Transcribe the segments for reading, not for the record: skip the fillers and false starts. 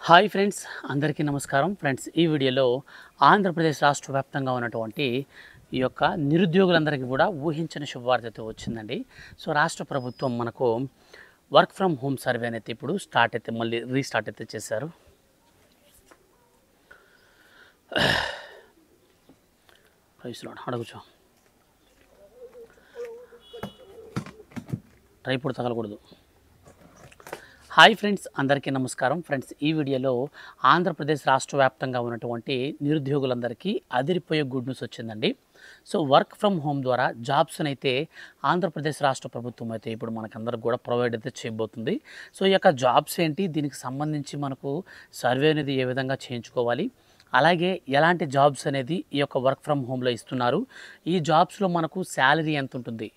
Hi friends, అందరికీ నమస్కారం. Friends, ఈ వీడియోలో ఆంధ్రప్రదేశ్ రాష్ట్ర వ్యాప్తంగా ఉన్నటువంటి ఈ యొక్క నిరుద్యోగులందరికీ కూడా ఊహించని శుభవార్త వచ్చిందండి. సో రాష్ట్ర ప్రభుత్వం మనకు వర్క్ ఫ్రమ్ హోమ్ సర్వే అయితే ఇప్పుడు మళ్ళీ రీస్టార్ట్ అయితే చేశారు. అడగచ్చు, ట్రైపోడ్ తగలకూడదు. హాయ్ ఫ్రెండ్స్, అందరికీ నమస్కారం. ఫ్రెండ్స్, ఈ వీడియోలో ఆంధ్రప్రదేశ్ రాష్ట్ర వ్యాప్తంగా ఉన్నటువంటి నిరుద్యోగులందరికీ అదిరిపోయే గుడ్ న్యూస్ వచ్చిందండి. సో వర్క్ ఫ్రమ్ హోమ్ ద్వారా జాబ్స్ని అయితే ఆంధ్రప్రదేశ్ రాష్ట్ర ప్రభుత్వం అయితే ఇప్పుడు మనకందరికి కూడా ప్రొవైడ్ అయితే చేయబోతుంది. సో ఈ యొక్క జాబ్స్ ఏంటి, దీనికి సంబంధించి మనకు సర్వే అనేది ఏ విధంగా చేయించుకోవాలి, అలాగే ఎలాంటి జాబ్స్ అనేది ఈ యొక్క వర్క్ ఫ్రమ్ హోమ్లో ఇస్తున్నారు, ఈ జాబ్స్లో మనకు శాలరీ ఎంత ఉంటుంది,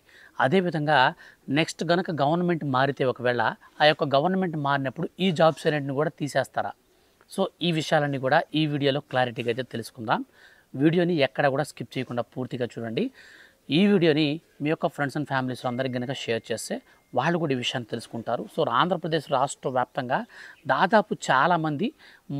అదేవిధంగా నెక్స్ట్ కనుక గవర్నమెంట్ మారితే ఒకవేళ ఆ యొక్క గవర్నమెంట్ మారినప్పుడు ఈ జాబ్స్ అన్నింటిని కూడా తీసేస్తారా. సో ఈ విషయాలన్నీ కూడా ఈ వీడియోలో క్లారిటీగా అయితే తెలుసుకుందాం. వీడియోని ఎక్కడ కూడా స్కిప్ చేయకుండా పూర్తిగా చూడండి. ఈ వీడియోని మీ యొక్క ఫ్రెండ్స్ అండ్ ఫ్యామిలీస్ అందరికీ కనుక షేర్ చేస్తే వాళ్ళు కూడా ఈ విషయాన్ని తెలుసుకుంటారు. సో ఆంధ్రప్రదేశ్ రాష్ట్ర వ్యాప్తంగా దాదాపు చాలామంది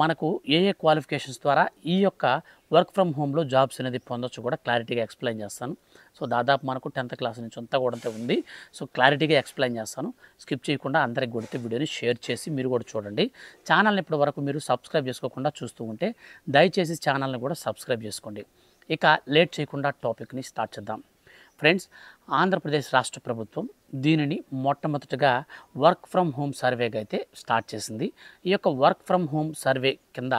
మనకు ఏ క్వాలిఫికేషన్స్ ద్వారా ఈ యొక్క వర్క్ ఫ్రమ్ హోమ్లో జాబ్స్ అనేది పొందొచ్చు కూడా క్లారిటీగా ఎక్స్ప్లెయిన్ చేస్తాను. సో దాదాపు మనకు 10th క్లాస్ నుంచి అంతా కూడా ఉంది. సో క్లారిటీగా ఎక్స్ప్లెయిన్ చేస్తాను. స్కిప్ చేయకుండా అందరికి కొడితే వీడియోని షేర్ చేసి మీరు కూడా చూడండి. ఛానల్ని ఇప్పటి వరకు మీరు సబ్స్క్రైబ్ చేసుకోకుండా చూస్తూ ఉంటే దయచేసి ఛానల్ని కూడా సబ్స్క్రైబ్ చేసుకోండి. ఇక లేట్ చేయకుండా టాపిక్ని స్టార్ట్ చేద్దాం. ఫ్రెండ్స్, ఆంధ్రప్రదేశ్ రాష్ట్ర ప్రభుత్వం దీనిని మొట్టమొదటిగా వర్క్ ఫ్రమ్ హోమ్ సర్వేగా అయితే స్టార్ట్ చేసింది. ఈ యొక్క వర్క్ ఫ్రమ్ హోమ్ సర్వే కింద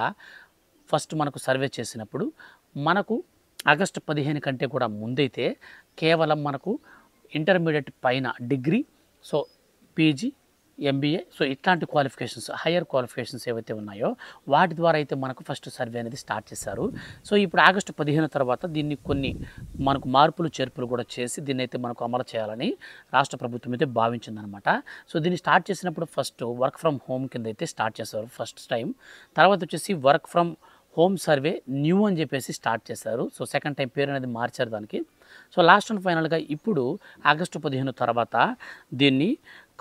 ఫస్ట్ మనకు సర్వే చేసినప్పుడు మనకు ఆగస్టు 15 కంటే కూడా ముందైతే కేవలం మనకు ఇంటర్మీడియట్ పైన degree, so PG, MBA, so ఇట్లాంటి క్వాలిఫికేషన్స్, హయ్యర్ క్వాలిఫికేషన్స్ ఏవైతే ఉన్నాయో వాటి ద్వారా అయితే మనకు ఫస్ట్ సర్వే అనేది స్టార్ట్ చేశారు. సో ఇప్పుడు ఆగస్టు 15 తర్వాత దీన్ని కొన్ని మనకు మార్పులు చేర్పులు కూడా చేసి దీన్ని అయితే మనకు అమలు చేయాలని రాష్ట్ర ప్రభుత్వం అయితే భావించిందనమాట. సో దీన్ని స్టార్ట్ చేసినప్పుడు ఫస్ట్ వర్క్ ఫ్రమ్ హోమ్ కింద అయితే స్టార్ట్ చేశారు ఫస్ట్ టైం. తర్వాత వచ్చేసి work from home survey new అని చెప్పేసి స్టార్ట్ చేశారు. సో సెకండ్ టైం పేరు అనేది మార్చారు దానికి. సో లాస్ట్ అండ్ ఫైనల్గా ఇప్పుడు ఆగస్టు 15 తర్వాత దీన్ని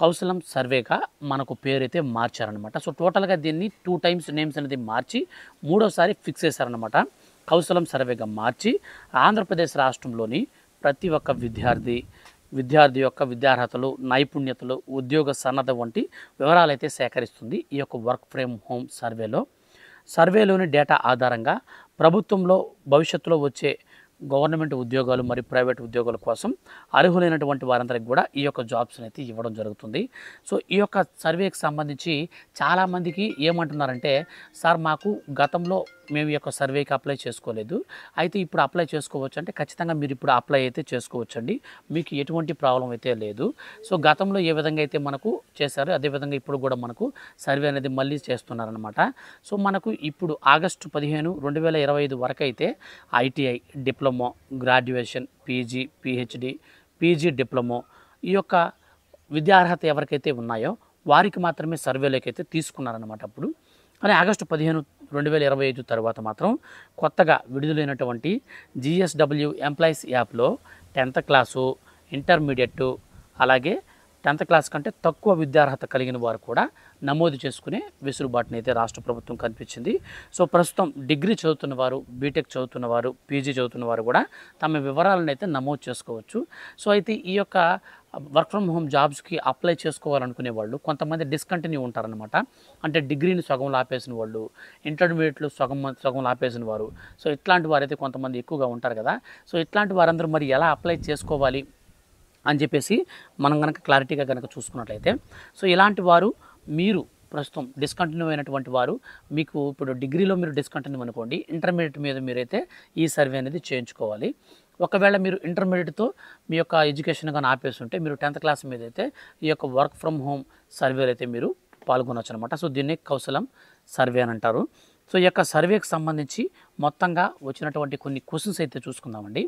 కౌశలం సర్వేగా మనకు పేరు అయితే మార్చారనమాట. సో టోటల్గా దీన్ని 2 times నేమ్స్ అనేది మార్చి మూడోసారి ఫిక్స్ చేశారనమాట. కౌశలం సర్వేగా మార్చి ఆంధ్రప్రదేశ్ రాష్ట్రంలోని ప్రతి ఒక్క విద్యార్థి యొక్క విద్యార్హతలు, నైపుణ్యతలు, ఉద్యోగ సన్నద్ధ వంటి వివరాలు అయితే సేకరిస్తుంది ఈ యొక్క వర్క్ ఫ్రమ్ హోమ్ సర్వేలోని డేటా ఆధారంగా ప్రభుత్వంలో భవిష్యత్తులో వచ్చే గవర్నమెంట్ ఉద్యోగాలు మరియు ప్రైవేట్ ఉద్యోగాల కోసం అర్హులైనటువంటి వారందరికీ కూడా ఈ యొక్క జాబ్స్ని అయితే ఇవ్వడం జరుగుతుంది. సో ఈ యొక్క సర్వేకి సంబంధించి చాలామందికి ఏమంటున్నారంటే, సార్ మాకు గతంలో మేము ఈ యొక్క సర్వేకి అప్లై చేసుకోలేదు, అయితే ఇప్పుడు అప్లై చేసుకోవచ్చు అంటే ఖచ్చితంగా మీరు ఇప్పుడు అప్లై అయితే చేసుకోవచ్చండి, మీకు ఎటువంటి ప్రాబ్లం అయితే లేదు. సో గతంలో ఏ విధంగా అయితే మనకు చేశారో అదేవిధంగా ఇప్పుడు కూడా మనకు సర్వే అనేది మళ్ళీ చేస్తున్నారనమాట. సో మనకు ఇప్పుడు ఆగస్టు 15, 2025 వరకు అయితే ITI, diploma, graduation, PG, PhD, PG diploma ఈ యొక్క విద్యార్హత ఎవరికైతే ఉన్నాయో వారికి మాత్రమే సర్వేలోకి అయితే తీసుకున్నారనమాట అప్పుడు. కానీ ఆగస్టు 15, 2025 తర్వాత మాత్రం కొత్తగా విడుదలైనటువంటి జిఎస్డబ్ల్యూ ఎంప్లాయీస్ యాప్లో 10th క్లాసు, ఇంటర్మీడియట్, అలాగే 10th క్లాస్ కంటే తక్కువ విద్యార్హత కలిగిన వారు కూడా నమోదు చేసుకునే వెసులుబాటుని అయితే రాష్ట్ర ప్రభుత్వం కల్పించింది. సో ప్రస్తుతం డిగ్రీ చదువుతున్నవారు, బీటెక్ చదువుతున్నవారు, పీజీ చదువుతున్నవారు కూడా తమ వివరాలను అయితే నమోదు చేసుకోవచ్చు. సో అయితే ఈ యొక్క వర్క్ ఫ్రమ్ హోమ్ జాబ్స్కి అప్లై చేసుకోవాలనుకునే వాళ్ళు కొంతమంది డిస్కంటిన్యూ ఉంటారనమాట. అంటే డిగ్రీని సగంలో ఆపేసిన వాళ్ళు, ఇంటర్మీడియట్లో సగంలో ఆపేసిన వారు, సో ఇట్లాంటి వారైతే కొంతమంది ఎక్కువగా ఉంటారు కదా. సో ఇట్లాంటి వారందరూ మరి ఎలా అప్లై చేసుకోవాలి అని చెప్పేసి మనం కనుక క్లారిటీగా కనుక చూసుకున్నట్లయితే, సో ఇలాంటి వారు మీరు ప్రస్తుతం డిస్కంటిన్యూ అయినటువంటి వారు, మీకు ఇప్పుడు డిగ్రీలో మీరు డిస్కంటిన్యూ అనుకోండి, ఇంటర్మీడియట్ మీద మీరైతే ఈ సర్వే అనేది చేయించుకోవాలి. ఒకవేళ మీరు ఇంటర్మీడియట్తో మీ యొక్క ఎడ్యుకేషన్ కానీ ఆపేస్తుంటే మీరు 10th క్లాస్ మీద అయితే ఈ యొక్క వర్క్ ఫ్రమ్ హోమ్ సర్వేలో అయితే మీరు పాల్గొనవచ్చు అనమాట. సో దీన్ని కౌశలం సర్వే అని అంటారు. సో ఈ యొక్క సర్వేకి సంబంధించి మొత్తంగా వచ్చినటువంటి కొన్ని క్వశ్చన్స్ అయితే చూసుకుందామండి.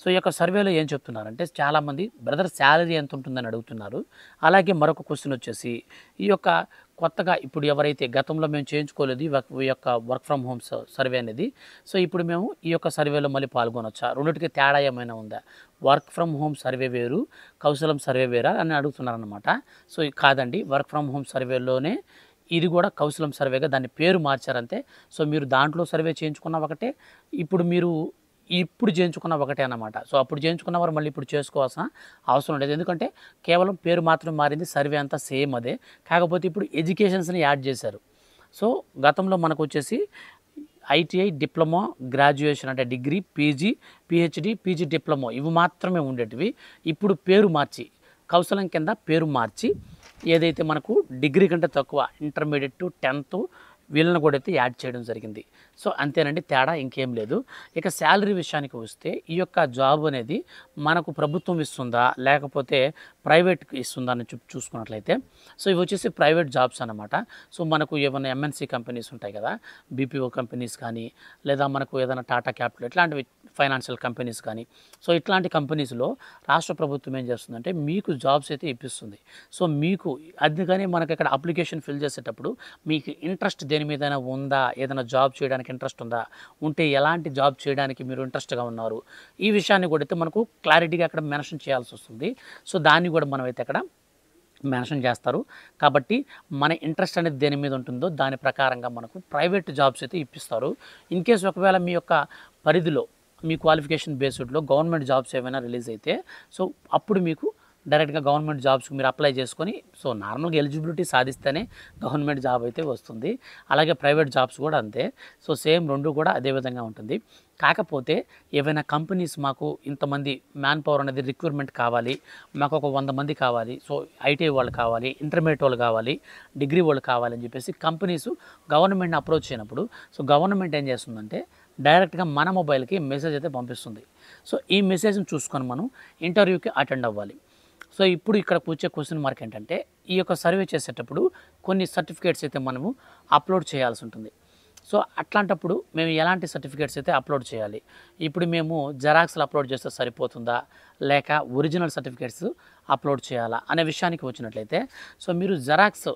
సో ఈ యొక్క సర్వేలో ఏం చెప్తున్నారంటే, చాలామంది బ్రదర్ శాలరీ ఎంత ఉంటుందని అడుగుతున్నారు. అలాగే మరొక క్వశ్చన్ వచ్చేసి, ఈ యొక్క కొత్తగా ఇప్పుడు ఎవరైతే గతంలో మేము చేయించుకోలేదు ఈ యొక్క వర్క్ ఫ్రమ్ హోమ్ సర్వే అనేది, సో ఇప్పుడు మేము ఈ యొక్క సర్వేలో మళ్ళీ పాల్గొనొచ్చా, రెండింటికి తేడా ఏమైనా ఉందా, వర్క్ ఫ్రమ్ హోమ్ సర్వే వేరు, కౌశలం సర్వే వేరా అని అడుగుతున్నారనమాట. సో కాదండి, వర్క్ ఫ్రమ్ హోమ్ సర్వేలోనే ఇది కూడా కౌశలం సర్వేగా దాని పేరు మార్చారంతే. సో మీరు దాంట్లో సర్వే చేయించుకున్న ఒకటే, ఇప్పుడు చేయించుకున్న ఒకటే అన్నమాట. సో అప్పుడు చేయించుకున్నవారు మళ్ళీ ఇప్పుడు చేసుకోవాల్సిన అవసరం లేదు. ఎందుకంటే కేవలం పేరు మాత్రం మారింది, సర్వే అంతా సేమ్ అదే. కాకపోతే ఇప్పుడు ఎడ్యుకేషన్స్ని యాడ్ చేశారు. సో గతంలో మనకు వచ్చేసి ఐటీఐ, డిప్లొమా, గ్రాడ్యుయేషన్ అంటే degree, PG, PhD, PG diploma ఇవి మాత్రమే ఉండేటివి. ఇప్పుడు పేరు మార్చి కౌశలం కింద పేరు మార్చి ఏదైతే మనకు డిగ్రీ కంటే తక్కువ ఇంటర్మీడియట్ టు 10th వీళ్ళని కూడా అయితే యాడ్ చేయడం జరిగింది. సో అంతేనండి, తేడా ఇంకేం లేదు. ఇక శాలరీ విషయానికి వస్తే ఈ యొక్క జాబ్ అనేది మనకు ప్రభుత్వం ఇస్తుందా లేకపోతే ప్రైవేట్కి ఇస్తుందా అని చూసుకున్నట్లయితే, సో ఇవి వచ్చేసి ప్రైవేట్ జాబ్స్ అన్నమాట. సో మనకు ఏమైనా ఎంఎన్సీ కంపెనీస్ ఉంటాయి కదా, బీపీఓ కంపెనీస్ కానీ లేదా మనకు ఏదైనా టాటా క్యాపిటల్ ఇట్లాంటివి ఫైనాన్షియల్ కంపెనీస్ కానీ, సో ఇట్లాంటి కంపెనీస్లో రాష్ట్ర ప్రభుత్వం ఏం చేస్తుందంటే మీకు జాబ్స్ అయితే ఇప్పిస్తుంది. సో మీకు అందుకని మనకి ఇక్కడ అప్లికేషన్ ఫిల్ చేసేటప్పుడు మీకు ఇంట్రెస్ట్ దేని మీదైనా ఉందా, ఏదైనా జాబ్ చేయడానికి ఇంట్రెస్ట్ ఉందా, ఉంటే ఎలాంటి జాబ్ చేయడానికి మీరు ఇంట్రెస్ట్గా ఉన్నారు, ఈ విషయాన్ని కూడా అయితే మనకు క్లారిటీగా అక్కడ మెన్షన్ చేయాల్సి వస్తుంది. సో దాన్ని కూడా మనం అయితే అక్కడ మెన్షన్ చేస్తారు. కాబట్టి మన ఇంట్రెస్ట్ అనేది దేని మీద ఉంటుందో దాని ప్రకారంగా మనకు ప్రైవేట్ జాబ్స్ అయితే ఇప్పిస్తారు. ఇన్ కేసు ఒకవేళ మీ యొక్క పరిధిలో మీ క్వాలిఫికేషన్ బేస్డ్లో గవర్నమెంట్ జాబ్స్ ఏమైనా రిలీజ్ అయితే, సో అప్పుడు మీకు డైరెక్ట్గా గవర్నమెంట్ జాబ్స్కి మీరు అప్లై చేసుకొని, సో నార్మల్గా ఎలిజిబిలిటీ సాధిస్తేనే గవర్నమెంట్ జాబ్ అయితే వస్తుంది. అలాగే ప్రైవేట్ జాబ్స్ కూడా అంతే. సో సేమ్ రెండు కూడా అదే విధంగా ఉంటుంది. కాకపోతే ఏవైనా కంపెనీస్ మాకు ఇంతమంది మ్యాన్ పవర్ అనేది రిక్రూట్మెంట్ కావాలి, మాకు ఒక 100 మంది కావాలి, సో ఐటీఐ వాళ్ళు కావాలి, ఇంటర్మీడియట్ వాళ్ళు కావాలి, డిగ్రీ వాళ్ళు కావాలి అని చెప్పేసి కంపెనీస్ గవర్నమెంట్ని అప్రోచ్ అయినప్పుడు, సో గవర్నమెంట్ ఏం చేస్తుందంటే డైరెక్ట్గా మన మొబైల్కి మెసేజ్ అయితే పంపిస్తుంది. సో ఈ మెసేజ్ని చూసుకొని మనం ఇంటర్వ్యూకి అటెండ్ అవ్వాలి. సో ఇప్పుడు ఇక్కడ వచ్చే క్వశ్చన్ మార్క్ ఏంటంటే, ఈ యొక్క సర్వే చేసేటప్పుడు కొన్ని సర్టిఫికేట్స్ అయితే మనము అప్లోడ్ చేయాల్సి ఉంటుంది. సో అట్లాంటప్పుడు మేము ఎలాంటి సర్టిఫికేట్స్ అయితే అప్లోడ్ చేయాలి? ఇప్పుడు మేము జెరాక్స్లు అప్లోడ్ చేస్తే సరిపోతుందా లేక ఒరిజినల్ సర్టిఫికేట్స్ అప్లోడ్ చేయాలా అనే విషయానికి వచ్చినట్లయితే, సో మీరు జెరాక్స్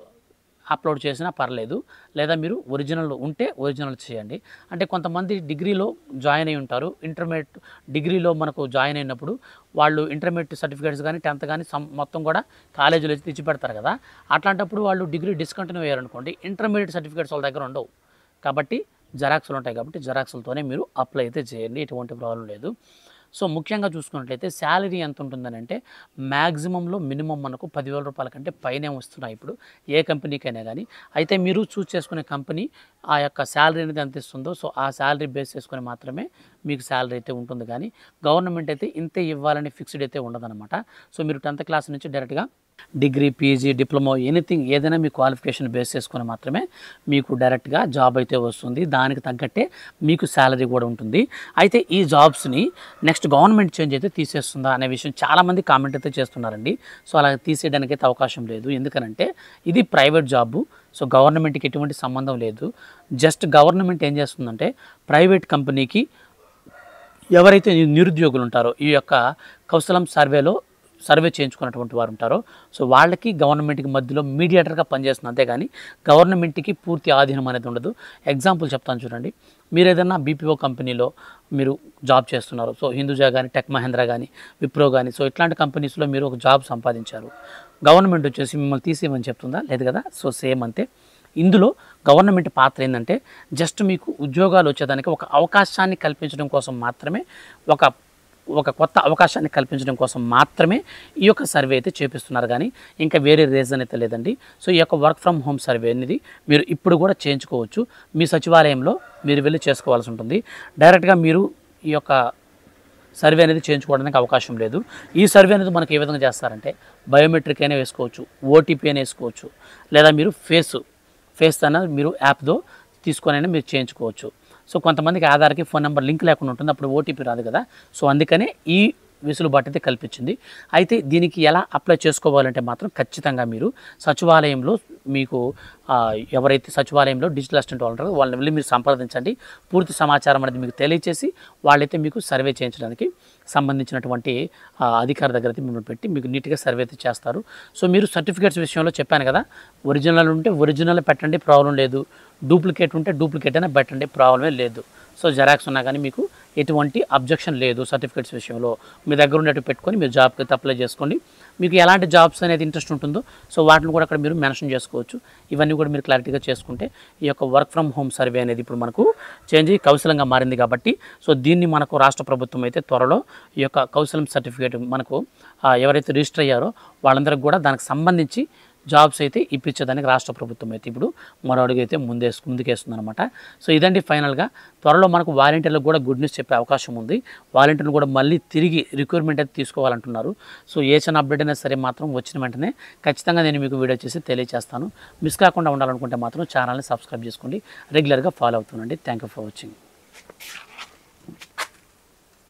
అప్లోడ్ చేసినా పర్లేదు, లేదా మీరు ఒరిజినల్ ఉంటే ఒరిజినల్ చేయండి. అంటే కొంతమంది డిగ్రీలో జాయిన్ అయి ఉంటారు, ఇంటర్మీడియట్ డిగ్రీలో మనకు జాయిన్ అయినప్పుడు వాళ్ళు ఇంటర్మీడియట్ సర్టిఫికేట్స్ కానీ 10th కానీ మొత్తం కూడా కాలేజీలో వచ్చి తెచ్చి పెడతారు కదా. అట్లాంటప్పుడు వాళ్ళు డిగ్రీ డిస్కంటిన్యూ అయ్యారనుకోండి, ఇంటర్మీడియట్ సర్టిఫికేట్స్ వాళ్ళ దగ్గర ఉండవు. కాబట్టి జెరాక్స్లు ఉంటాయి, కాబట్టి జెరాక్స్లతోనే మీరు అప్లై అయితే చేయండి, ఎటువంటి ప్రాబ్లం లేదు. సో ముఖ్యంగా చూసుకున్నట్లయితే శాలరీ ఎంత ఉంటుందని అంటే మ్యాక్సిమంలో మినిమం మనకు 10,000 రూపాయల కంటే పైనే వస్తున్నాయి ఇప్పుడు ఏ కంపెనీకైనా కానీ. అయితే మీరు చూస్ చేసుకునే కంపెనీ ఆ యొక్క శాలరీ అనేది ఎంత ఇస్తుందో, సో ఆ శాలరీ బేస్ చేసుకొని మాత్రమే మీకు శాలరీ అయితే ఉంటుంది. కానీ గవర్నమెంట్ అయితే ఇంతే ఇవ్వాలని ఫిక్స్డ్ అయితే ఉండదన్నమాట. సో మీరు 10th క్లాస్ నుంచి డైరెక్ట్గా డిగ్రీ, పీజీ, డిప్లొమా ఎనీథింగ్ ఏదైనా మీ క్వాలిఫికేషన్ బేస్ చేసుకొని మాత్రమే మీకు డైరెక్ట్గా జాబ్ అయితే వస్తుంది. దానికి తగ్గట్టే మీకు శాలరీ కూడా ఉంటుంది. అయితే ఈ జాబ్స్ని నెక్స్ట్ గవర్నమెంట్ చేంజ్ అయితే తీసేస్తుందా అనే విషయం చాలామంది కామెంట్ అయితే చేస్తున్నారండి. సో అలా తీసేయడానికి అయితే అవకాశం లేదు. ఎందుకనంటే ఇది ప్రైవేట్ జాబు, సో గవర్నమెంట్కి ఎటువంటి సంబంధం లేదు. జస్ట్ గవర్నమెంట్ ఏం చేస్తుందంటే ప్రైవేట్ కంపెనీకి ఎవరైతే నిరుద్యోగులు ఉంటారో ఈ యొక్క కౌశలం సర్వే చేయించుకున్నటువంటి వారు ఉంటారో, సో వాళ్ళకి గవర్నమెంట్కి మధ్యలో మీడియేటర్గా పనిచేస్తుంది. అంతేగాని గవర్నమెంట్కి పూర్తి ఆధీనం అనేది ఉండదు. ఎగ్జాంపుల్ చెప్తాను చూడండి. మీరు ఏదైనా బీపీఓ కంపెనీలో మీరు జాబ్ చేస్తున్నారు, సో హిందూజా కానీ, టెక్ మహేంద్ర కానీ, విప్రో కానీ, సో ఇట్లాంటి కంపెనీస్లో మీరు ఒక జాబ్ సంపాదించారు. గవర్నమెంట్ వచ్చేసి మిమ్మల్ని తీసేయమని చెప్తుందా? లేదు కదా. సో సేమ్ అంతే. ఇందులో గవర్నమెంట్ పాత్ర ఏంటంటే జస్ట్ మీకు ఉద్యోగాలు వచ్చేదానికి ఒక అవకాశాన్ని కల్పించడం కోసం మాత్రమే, ఒక కొత్త అవకాశాన్ని కల్పించడం కోసం మాత్రమే ఈ యొక్క సర్వే అయితే చేపిస్తున్నారు. కానీ ఇంకా వేరే రీజన్ అయితే లేదండి. సో ఈ యొక్క వర్క్ ఫ్రమ్ హోమ్ సర్వే అనేది మీరు ఇప్పుడు కూడా చేయించుకోవచ్చు. మీ సచివాలయంలో మీరు వెళ్ళి చేసుకోవాల్సి ఉంటుంది. డైరెక్ట్గా మీరు ఈ యొక్క సర్వే అనేది చేయించుకోవడానికి అవకాశం లేదు. ఈ సర్వే అనేది మనకు ఏ విధంగా చేస్తారంటే బయోమెట్రిక్ అయినా వేసుకోవచ్చు, ఓటీపీ అయినా వేసుకోవచ్చు, లేదా మీరు ఫేస్ అనేది మీరు యాప్తో తీసుకొని మీరు చేయించుకోవచ్చు. సో కొంతమందికి ఆధార్కి ఫోన్ నెంబర్ లింక్ లేకుండా ఉంటుంది, అప్పుడు ఓటీపీ రాదు కదా. సో అందుకనే ఈ వెసులుబాటు అయితే కల్పించింది. అయితే దీనికి ఎలా అప్లై చేసుకోవాలంటే మాత్రం ఖచ్చితంగా మీరు సచివాలయంలో మీకు ఎవరైతే సచివాలయంలో డిజిటల్ అసిస్టెంట్ వాళ్ళు ఉంటారో వాళ్ళని వెళ్ళి మీరు సంప్రదించండి. పూర్తి సమాచారం అనేది మీకు తెలియచేసి వాళ్ళైతే మీకు సర్వే చేయించడానికి సంబంధించినటువంటి అధికారి దగ్గర అయితే మిమ్మల్ని పెట్టి మీకు నీట్గా సర్వే అయితే చేస్తారు. సో మీరు సర్టిఫికేట్స్ విషయంలో చెప్పాను కదా, ఒరిజినల్ ఉంటే ఒరిజినల్ పెట్టండి, ప్రాబ్లం లేదు. డూప్లికేట్ ఉంటే డూప్లికేట్ అయినా పెట్టండి, ప్రాబ్లమే లేదు. సో జెరాక్స్ ఉన్నా కానీ మీకు ఎటువంటి అబ్జెక్షన్ లేదు. సర్టిఫికేట్స్ విషయంలో మీ దగ్గర ఉన్నట్టు పెట్టుకొని మీరు జాబ్కి అయితే అప్లై చేసుకోండి. మీకు ఎలాంటి జాబ్స్ అనేది ఇంట్రెస్ట్ ఉంటుందో సో వాటిని కూడా అక్కడ మీరు మెన్షన్ చేసుకోవచ్చు. ఇవన్నీ కూడా మీరు క్లారిటీగా చేసుకుంటే ఈ యొక్క వర్క్ ఫ్రమ్ హోమ్ సర్వే అనేది ఇప్పుడు మనకు చేంజ్ అయ్యి కౌశలంగా మారింది కాబట్టి సో దీన్ని మనకు రాష్ట్ర ప్రభుత్వం అయితే త్వరలో ఈ యొక్క కౌశలం సర్టిఫికేట్ మనకు ఎవరైతే రిజిస్టర్ అయ్యారో వాళ్ళందరికీ కూడా దానికి సంబంధించి జాబ్స్ అయితే ఇప్పించేదానికి రాష్ట్ర ప్రభుత్వం అయితే ఇప్పుడు మరో అడుగు అయితే ముందుకేస్తుంది అనమాట. సో ఇదండి ఫైనల్గా. త్వరలో మనకు వాలంటీర్లకు కూడా గుడ్ న్యూస్ చెప్పే అవకాశం ఉంది. వాలంటీర్లు కూడా మళ్ళీ తిరిగి రిక్రూట్మెంట్ అయితే తీసుకోవాలంటున్నారు. సో ఏ చిన్న అప్డేట్ అయినా సరే మాత్రం వచ్చిన వెంటనే ఖచ్చితంగా నేను మీకు వీడియో చేసి తెలియజేస్తాను. మిస్ కాకుండా ఉండాలనుకుంటే మాత్రం ఛానల్ని సబ్స్క్రైబ్ చేసుకోండి, రెగ్యులర్గా ఫాలో అవుతుండండి. Thank you for watching.